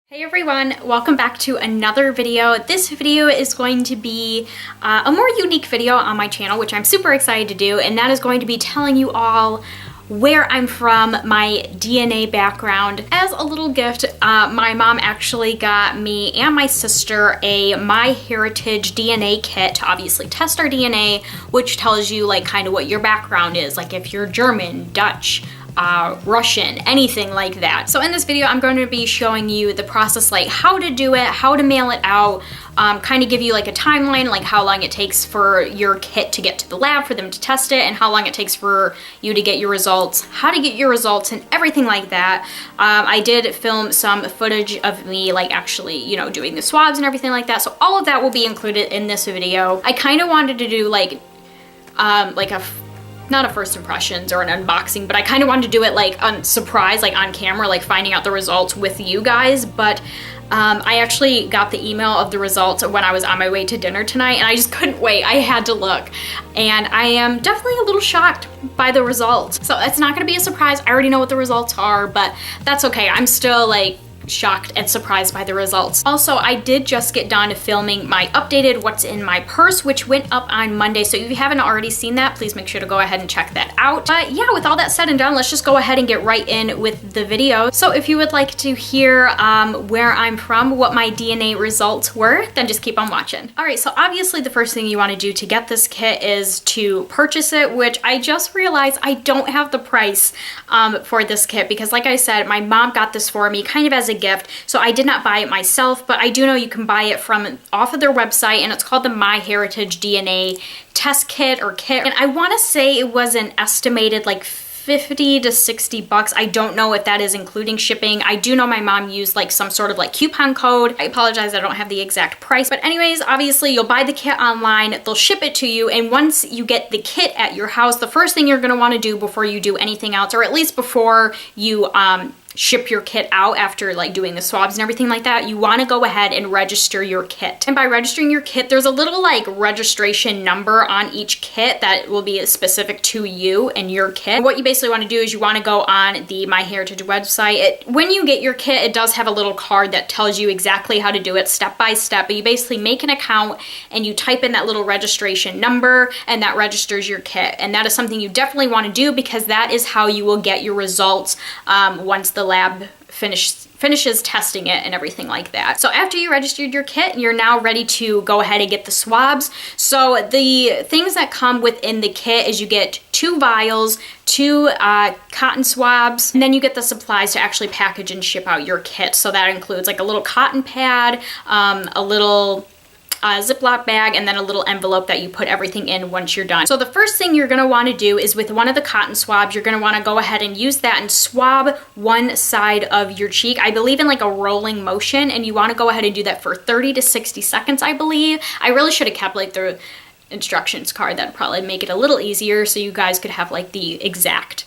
Hey everyone, welcome back to another video. This video is going to be a more unique video on my channel, which I'm super excited to do, and that is going to be telling you all where I'm from, my DNA background. As a little gift, my mom actually got me and my sister a MyHeritage DNA kit to obviously test our DNA, which tells you like kind of what your background is, like if you're German, Dutch, Russian, anything like that. So in this video, I'm going to be showing you the process, like how to do it, how to mail it out, kind of give you like a timeline, like how long it takes for your kit to get to the lab for them to test it, and how long it takes for you to get your results, how to get your results, and everything like that. I did film some footage of me like actually, you know, doing the swabs and everything like that. So all of that will be included in this video. I kind of wanted to do like not a first impressions or an unboxing, but I kind of wanted to do it like on surprise, like on camera, like finding out the results with you guys. But I actually got the email of the results when I was on my way to dinner tonight, and I just couldn't wait. I had to look, and I am definitely a little shocked by the results. So it's not gonna be a surprise. I already know what the results are, but that's okay. I'm still like shocked and surprised by the results. Also, I did just get done filming my updated What's in My Purse, which went up on Monday. So if you haven't already seen that, please make sure to go ahead and check that out. But yeah, with all that said and done, let's just go ahead and get right in with the video. So if you would like to hear where I'm from, what my DNA results were, then just keep on watching. All right, so obviously the first thing you want to do to get this kit is to purchase it, which I just realized I don't have the price for this kit because like I said, my mom got this for me kind of as a gift, so I did not buy it myself, but I do know you can buy it from off of their website, and it's called the MyHeritage DNA test kit or kit, and I want to say it was an estimated like 50 to 60 bucks. I don't know if that is including shipping. I do know my mom used like some sort of like coupon code. I apologize, I don't have the exact price, but anyways, obviously you'll buy the kit online, they'll ship it to you, and once you get the kit at your house, the first thing you're going to want to do before you do anything else, or at least before you ship your kit out after like doing the swabs and everything like that, you want to go ahead and register your kit. And by registering your kit, there's a little like registration number on each kit that will be specific to you and your kit. What you basically want to do is you want to go on the MyHeritage website. When you get your kit, it does have a little card that tells you exactly how to do it step by step, but you basically make an account and you type in that little registration number, and that registers your kit. And that is something you definitely want to do because that is how you will get your results once the lab finishes testing it and everything like that. So after you registered your kit, you're now ready to go ahead and get the swabs. So the things that come within the kit is you get 2 vials, 2 cotton swabs, and then you get the supplies to actually package and ship out your kit. So that includes like a little cotton pad, a little Ziploc bag, and then a little envelope that you put everything in once you're done. So the first thing you're going to want to do is with one of the cotton swabs, you're going to want to go ahead and use that and swab one side of your cheek. I believe in like a rolling motion, and you want to go ahead and do that for 30 to 60 seconds, I believe. I really should have kept like the instructions card. That'd probably make it a little easier so you guys could have like the exact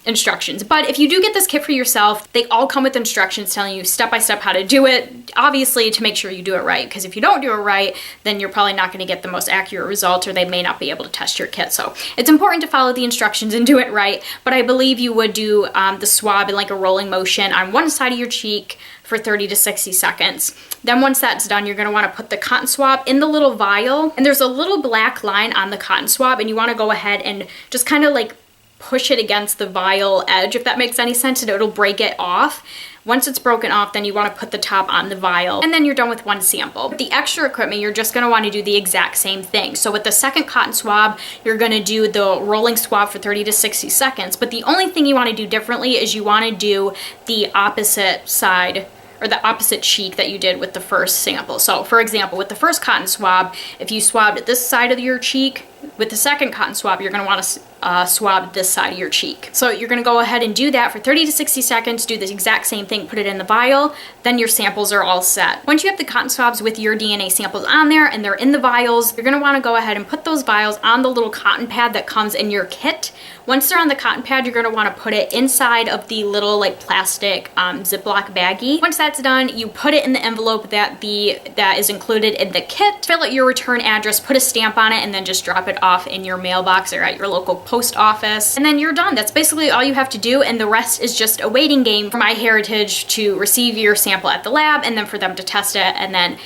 instructions. But if you do get this kit for yourself, they all come with instructions telling you step by step how to do it, obviously to make sure you do it right, because if you don't do it right, then you're probably not going to get the most accurate results, or they may not be able to test your kit. So it's important to follow the instructions and do it right. But I believe you would do the swab in like a rolling motion on one side of your cheek for 30 to 60 seconds. Then once that's done, you're going to want to put the cotton swab in the little vial, and there's a little black line on the cotton swab, and you want to go ahead and just kind of like push it against the vial edge, if that makes any sense, and it'll break it off. Once it's broken off, then you want to put the top on the vial, and then you're done with one sample. With the extra equipment, you're just going to want to do the exact same thing. So with the second cotton swab, you're going to do the rolling swab for 30 to 60 seconds, but the only thing you want to do differently is you want to do the opposite side, or the opposite cheek that you did with the first sample. So for example, with the first cotton swab, if you swabbed this side of your cheek, with the second cotton swab, you're going to want to swab this side of your cheek. So you're going to go ahead and do that for 30 to 60 seconds, do the exact same thing, put it in the vial, then your samples are all set. Once you have the cotton swabs with your DNA samples on there and they're in the vials, you're going to want to go ahead and put those vials on the little cotton pad that comes in your kit. Once they're on the cotton pad, you're going to want to put it inside of the little like plastic Ziploc baggie. Once that's done, you put it in the envelope that is included in the kit, fill out your return address, put a stamp on it, and then just drop it off in your mailbox or at your local post post office, and then you're done. That's basically all you have to do, and the rest is just a waiting game for MyHeritage to receive your sample at the lab, and then for them to test it, and then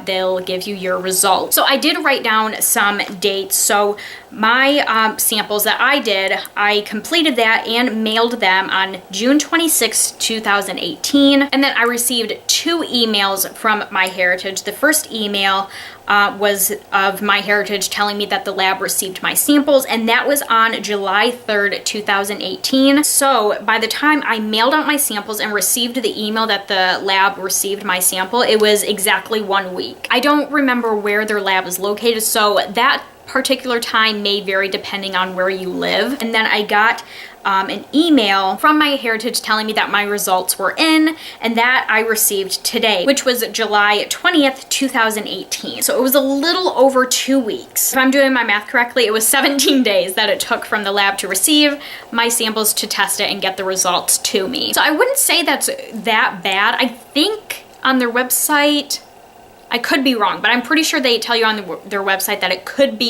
they'll give you your results. So I did write down some dates. So my samples that I did, I completed that and mailed them on June 26, 2018. And then I received 2 emails from MyHeritage. The first email was of MyHeritage telling me that the lab received my samples, and that was on July 3rd, 2018. So by the time I mailed out my samples and received the email that the lab received my sample, it was exactly 1 week. I don't remember where their lab is located, so that particular time may vary depending on where you live. And then I got an email from MyHeritage telling me that my results were in, and that I received today, which was July 20th, 2018. So it was a little over 2 weeks. If I'm doing my math correctly, it was 17 days that it took from the lab to receive my samples to test it and get the results to me. So I wouldn't say that's that bad. I think on their website, I could be wrong, but I'm pretty sure they tell you on their website that it could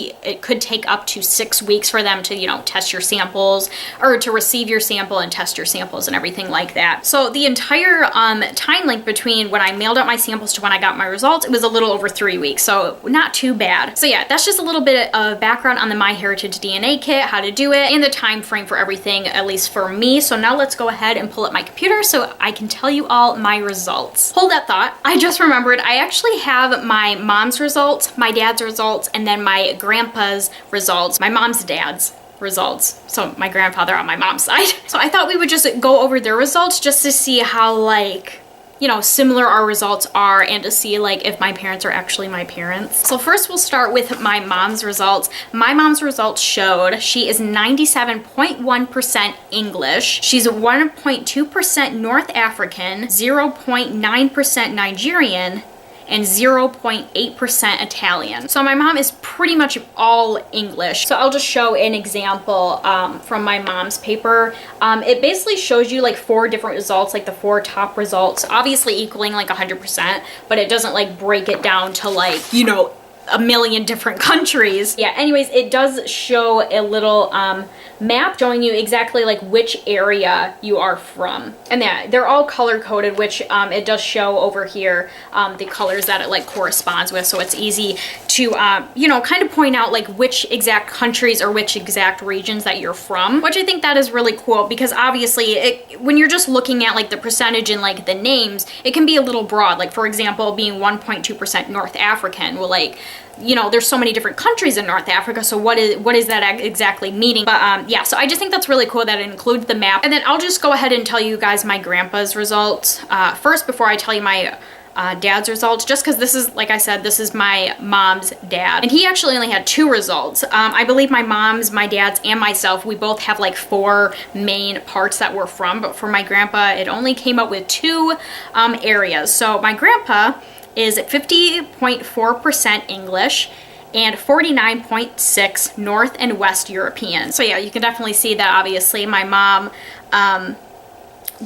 take up to 6 weeks for them to, you know, test your samples, or to receive your sample and test your samples and everything like that. So the entire time length between when I mailed out my samples to when I got my results, it was a little over 3 weeks, so not too bad. So yeah, that's just a little bit of background on the MyHeritage DNA kit, how to do it, and the time frame for everything, at least for me. So now let's go ahead and pull up my computer so I can tell you all my results. Hold that thought. I just remembered I actually have my mom's results, my dad's results, and then my grandpa's results, my mom's dad's results. So my grandfather on my mom's side. So I thought we would just go over their results just to see how, like, you know, similar our results are, and to see like if my parents are actually my parents. So first we'll start with my mom's results. My mom's results showed she is 97.1% English. She's 1.2% North African, 0.9% Nigerian, and 0.8% Italian. So my mom is pretty much all English. So I'll just show an example from my mom's paper. It basically shows you like 4 different results, like the 4 top results, obviously equaling like 100%, but it doesn't like break it down to like, you know, a million different countries. Yeah, anyways, it does show a little map showing you exactly like which area you are from. And yeah, they're all color coded, which it does show over here the colors that it like corresponds with, so it's easy to you know, kind of point out like which exact countries or which exact regions that you're from, which I think that is really cool, because obviously when you're just looking at like the percentage and like the names, it can be a little broad. Like for example, being 1.2% North African, well, like, you know, there's so many different countries in North Africa, so what is that exactly meaning? But yeah, so I just think that's really cool that it includes the map. And then I'll just go ahead and tell you guys my grandpa's results first before I tell you my dad's results, just because this is, like I said, this is my mom's dad, and he actually only had 2 results. I believe my mom's, my dad's, and myself, we both have like 4 main parts that we're from, but for my grandpa, it only came up with 2 areas. So my grandpa is 50.4% English and 49.6% North and West European. So yeah, you can definitely see that obviously my mom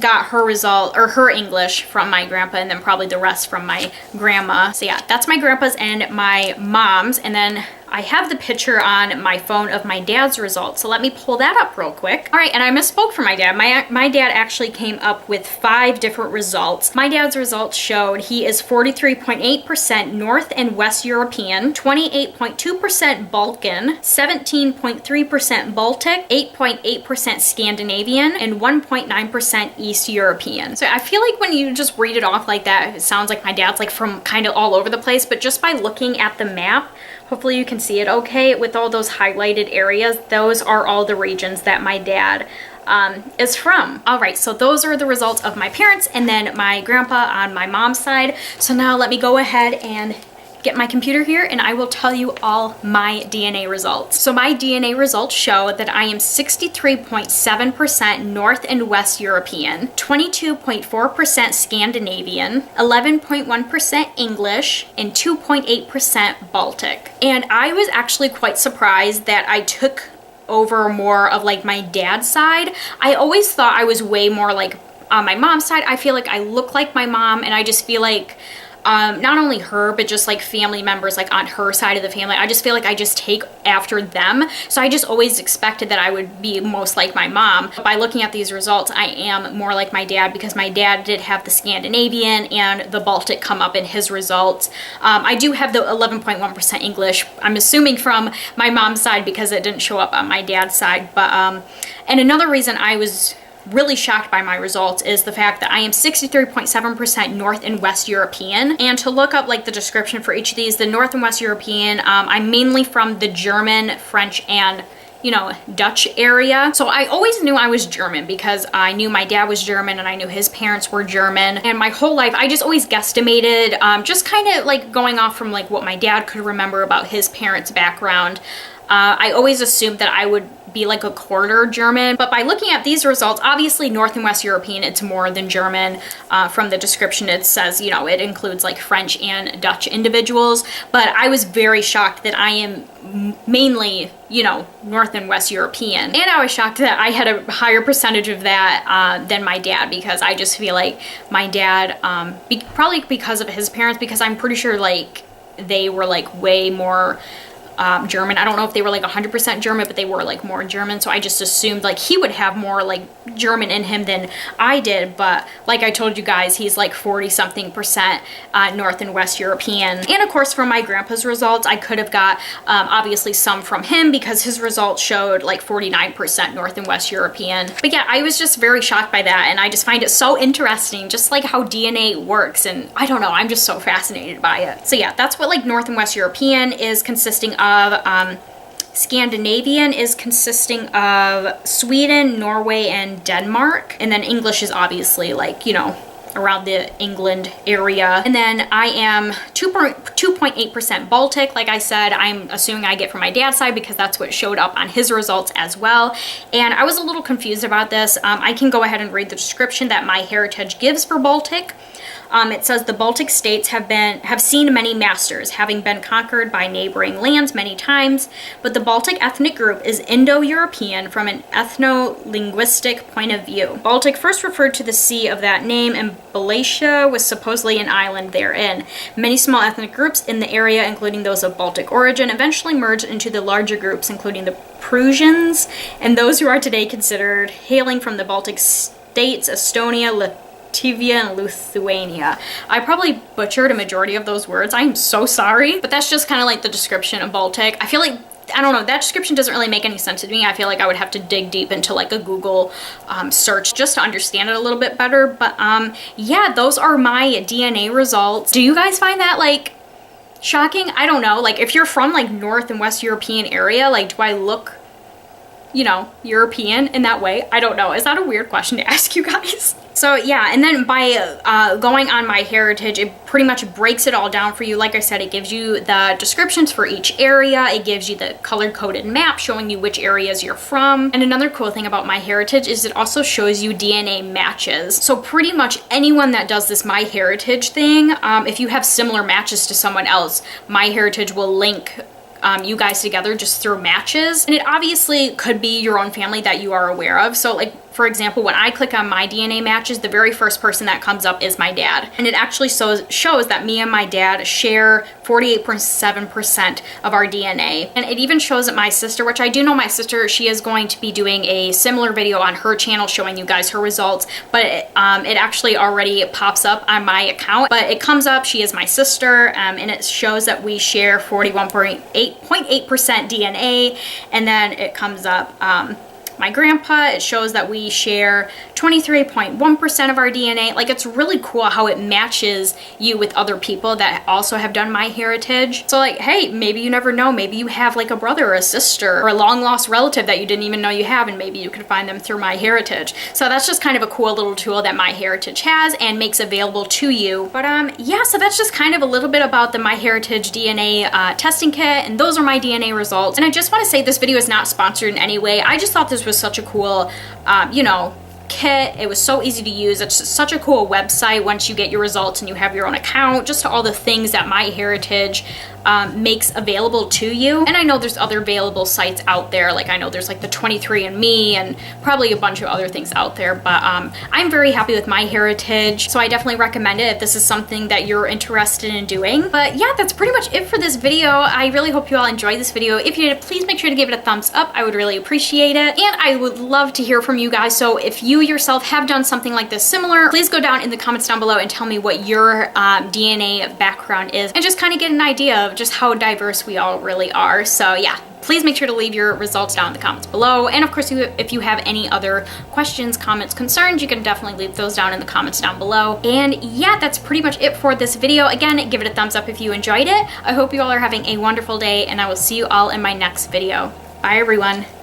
got her result, or her English, from my grandpa, and then probably the rest from my grandma. So yeah, that's my grandpa's and my mom's. And then I have the picture on my phone of my dad's results, so let me pull that up real quick. All right, and I misspoke for my dad. My dad actually came up with 5 different results. My dad's results showed he is 43.8% North and West European, 28.2% Balkan, 17.3% Baltic, 8.8% Scandinavian, and 1.9% East European. So I feel like when you just read it off like that, it sounds like my dad's like from kind of all over the place, but just by looking at the map, hopefully you can see it okay with all those highlighted areas. Those are all the regions that my dad is from. All right, so those are the results of my parents and then my grandpa on my mom's side. So now let me go ahead and get my computer here and I will tell you all my DNA results. So my DNA results show that I am 63.7% North and West European, 22.4% Scandinavian, 11.1% English, and 2.8% Baltic. And I was actually quite surprised that I took over more of like my dad's side. I always thought I was way more like on my mom's side. I feel like I look like my mom, and I just feel like not only her, but just like family members like on her side of the family. I just feel like I just take after them. So I just always expected that I would be most like my mom. But by looking at these results, I am more like my dad because my dad did have the Scandinavian and the Baltic come up in his results. I do have the 11.1% English, I'm assuming from my mom's side because it didn't show up on my dad's side. But and another reason I was really shocked by my results is the fact that I am 63.7% North and West European. And to look up like the description for each of these, the North and West European, I'm mainly from the German, French, and Dutch area. So I always knew I was German because I knew my dad was German and I knew his parents were German. And my whole life, I just always guesstimated, just kind of like going off from like what my dad could remember about his parents' background. I always assumed that I would be like a quarter German, but by looking at these results, obviously North and West European, it's more than German. From the description, it says, it includes like French and Dutch individuals, but I was very shocked that I am mainly, North and West European. And I was shocked that I had a higher percentage of that than my dad, because I just feel like my dad, probably because of his parents, because I'm pretty sure like they were like way more German. I don't know if they were like 100% German, but they were like more German. So I just assumed like he would have more like German in him than I did. But like I told you guys, he's like 40-something% North and West European. And of course, from my grandpa's results, I could have got obviously some from him because his results showed like 49% North and West European. But yeah, I was just very shocked by that. And I just find it so interesting, just like how DNA works. And I don't know, I'm just so fascinated by it. So yeah, that's what like North and West European is consisting of. Scandinavian is consisting of Sweden, Norway, and Denmark. And then English is obviously like, around the England area. And then I am 2.8% Baltic. Like I said, I'm assuming I get from my dad's side because that's what showed up on his results as well. And I was a little confused about this. I can go ahead and read the description that MyHeritage gives for Baltic. It says the Baltic states have seen many masters, having been conquered by neighboring lands many times, but the Baltic ethnic group is Indo-European from an ethno-linguistic point of view. Baltic first referred to the sea of that name, and Balatia was supposedly an island therein. Many small ethnic groups in the area, including those of Baltic origin, eventually merged into the larger groups, including the Prussians, and those who are today considered hailing from the Baltic states, Estonia, Latvia, and Lithuania. I probably butchered a majority of those words. I'm so sorry. But that's just kind of like the description of Baltic. I feel like, I don't know, that description doesn't really make any sense to me. I feel like I would have to dig deep into like a Google search just to understand it a little bit better. But yeah, those are my DNA results. Do you guys find that like shocking? I don't know. Like if you're from like North and West European area, like do I look European in that way? I don't know. Is that a weird question to ask you guys? So yeah, and then by going on MyHeritage, it pretty much breaks it all down for you. Like I said, it gives you the descriptions for each area. It gives you the color-coded map showing you which areas you're from. And another cool thing about MyHeritage is it also shows you DNA matches. So pretty much anyone that does this MyHeritage thing, if you have similar matches to someone else, MyHeritage will link you guys together just through matches. And it obviously could be your own family that you are aware of. So like, for example, when I click on my DNA matches, the very first person that comes up is my dad. And it actually shows that me and my dad share 48.7% of our DNA. And it even shows that my sister, which I do know my sister, she is going to be doing a similar video on her channel showing you guys her results, but it actually already pops up on my account. But it comes up, she is my sister, and it shows that we share 41.8% DNA, and then it comes up my grandpa, it shows that we share 23.1% of our DNA. Like, it's really cool how it matches you with other people that also have done MyHeritage. So like, hey, maybe you never know, maybe you have like a brother or a sister or a long lost relative that you didn't even know you have, and maybe you can find them through MyHeritage. So that's just kind of a cool little tool that MyHeritage has and makes available to you. But yeah, so that's just kind of a little bit about the MyHeritage DNA testing kit, and those are my DNA results. And I just want to say this video is not sponsored in any way. I just thought this was such a cool, kit. It was so easy to use. It's such a cool website once you get your results and you have your own account, just all the things that MyHeritage makes available to you. And I know there's other available sites out there, like I know there's like the 23andMe and probably a bunch of other things out there, but I'm very happy with MyHeritage, so I definitely recommend it if this is something that you're interested in doing. But yeah, that's pretty much it for this video. I really hope you all enjoyed this video. If you did, please make sure to give it a thumbs up. I would really appreciate it. And I would love to hear from you guys. So if you yourself have done something like this similar, please go down in the comments down below and tell me what your DNA background is, and just kind of get an idea of just how diverse we all really are. So yeah, please make sure to leave your results down in the comments below. And of course, if you have any other questions, comments, concerns, you can definitely leave those down in the comments down below. And yeah, that's pretty much it for this video. Again, give it a thumbs up if you enjoyed it. I hope you all are having a wonderful day, and I will see you all in my next video. Bye everyone.